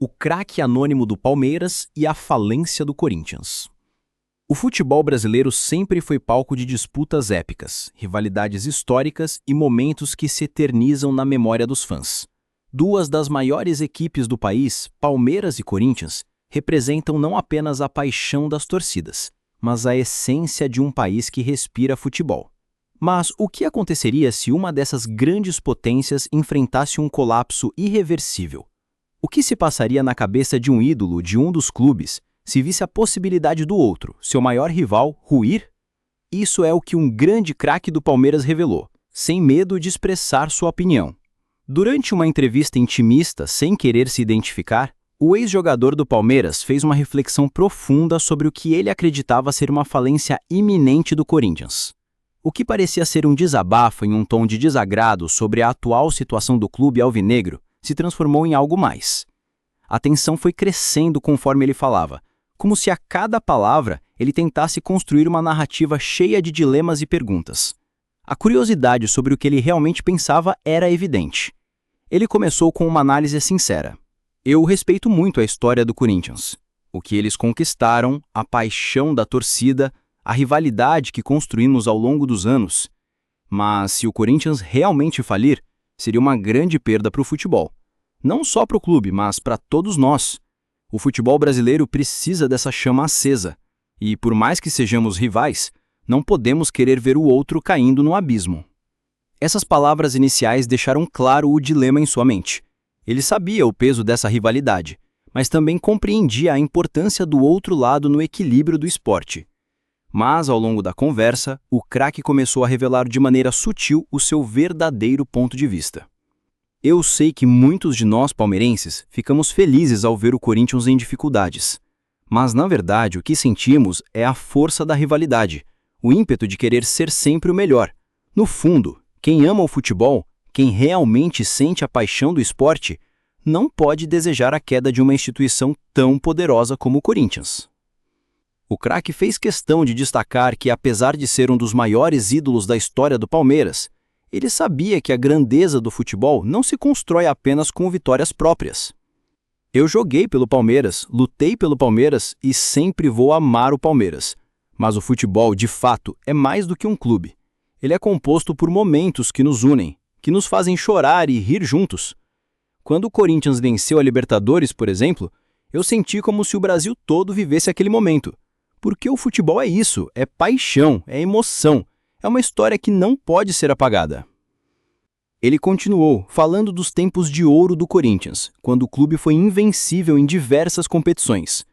o craque anônimo do Palmeiras e a falência do Corinthians. O futebol brasileiro sempre foi palco de disputas épicas, rivalidades históricas e momentos que se eternizam na memória dos fãs. Duas das maiores equipes do país, Palmeiras e Corinthians, representam não apenas a paixão das torcidas, mas a essência de um país que respira futebol. Mas o que aconteceria se uma dessas grandes potências enfrentasse um colapso irreversível? O que se passaria na cabeça de um ídolo de um dos clubes se visse a possibilidade do outro, seu maior rival, ruir? Isso é o que um grande craque do Palmeiras revelou, sem medo de expressar sua opinião. Durante uma entrevista intimista, sem querer se identificar, o ex-jogador do Palmeiras fez uma reflexão profunda sobre o que ele acreditava ser uma falência iminente do Corinthians. O que parecia ser um desabafo em um tom de desagrado sobre a atual situação do clube alvinegro se transformou em algo mais. A tensão foi crescendo conforme ele falava, como se a cada palavra ele tentasse construir uma narrativa cheia de dilemas e perguntas. A curiosidade sobre o que ele realmente pensava era evidente. Ele começou com uma análise sincera. Eu respeito muito a história do Corinthians. O que eles conquistaram, a paixão da torcida, a rivalidade que construímos ao longo dos anos. Mas se o Corinthians realmente falir, seria uma grande perda para o futebol. Não só para o clube, mas para todos nós. O futebol brasileiro precisa dessa chama acesa. E por mais que sejamos rivais, não podemos querer ver o outro caindo no abismo. Essas palavras iniciais deixaram claro o dilema em sua mente. Ele sabia o peso dessa rivalidade, mas também compreendia a importância do outro lado no equilíbrio do esporte. Mas, ao longo da conversa, o craque começou a revelar de maneira sutil o seu verdadeiro ponto de vista. Eu sei que muitos de nós palmeirenses ficamos felizes ao ver o Corinthians em dificuldades. Mas, na verdade, o que sentimos é a força da rivalidade, o ímpeto de querer ser sempre o melhor. No fundo, quem ama o futebol, quem realmente sente a paixão do esporte, não pode desejar a queda de uma instituição tão poderosa como o Corinthians. O craque fez questão de destacar que, apesar de ser um dos maiores ídolos da história do Palmeiras, ele sabia que a grandeza do futebol não se constrói apenas com vitórias próprias. Eu joguei pelo Palmeiras, lutei pelo Palmeiras e sempre vou amar o Palmeiras. Mas o futebol, de fato, é mais do que um clube. Ele é composto por momentos que nos unem, que nos fazem chorar e rir juntos. Quando o Corinthians venceu a Libertadores, por exemplo, eu senti como se o Brasil todo vivesse aquele momento. Porque o futebol é isso, é paixão, é emoção, é uma história que não pode ser apagada. Ele continuou, falando dos tempos de ouro do Corinthians, quando o clube foi invencível em diversas competições.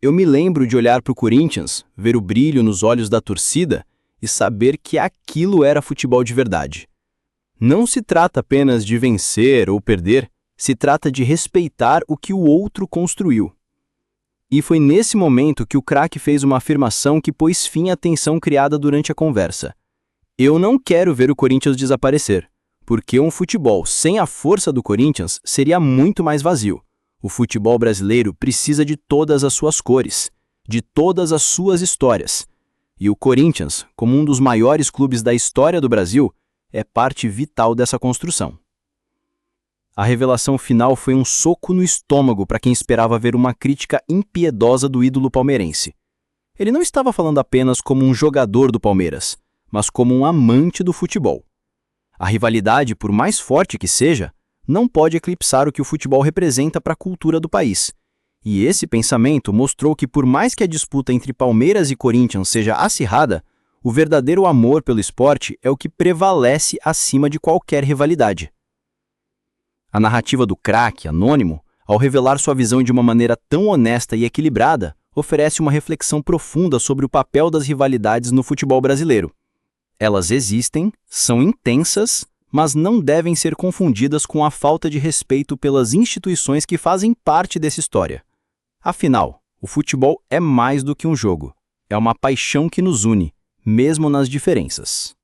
Eu me lembro de olhar para o Corinthians, ver o brilho nos olhos da torcida e saber que aquilo era futebol de verdade. Não se trata apenas de vencer ou perder, se trata de respeitar o que o outro construiu. E foi nesse momento que o craque fez uma afirmação que pôs fim à tensão criada durante a conversa. Eu não quero ver o Corinthians desaparecer, porque um futebol sem a força do Corinthians seria muito mais vazio. O futebol brasileiro precisa de todas as suas cores, de todas as suas histórias. E o Corinthians, como um dos maiores clubes da história do Brasil, é parte vital dessa construção. A revelação final foi um soco no estômago para quem esperava ver uma crítica impiedosa do ídolo palmeirense. Ele não estava falando apenas como um jogador do Palmeiras, mas como um amante do futebol. A rivalidade, por mais forte que seja, não pode eclipsar o que o futebol representa para a cultura do país. E esse pensamento mostrou que, por mais que a disputa entre Palmeiras e Corinthians seja acirrada, o verdadeiro amor pelo esporte é o que prevalece acima de qualquer rivalidade. A narrativa do craque, anônimo, ao revelar sua visão de uma maneira tão honesta e equilibrada, oferece uma reflexão profunda sobre o papel das rivalidades no futebol brasileiro. Elas existem, são intensas, mas não devem ser confundidas com a falta de respeito pelas instituições que fazem parte dessa história. Afinal, o futebol é mais do que um jogo. É uma paixão que nos une, mesmo nas diferenças.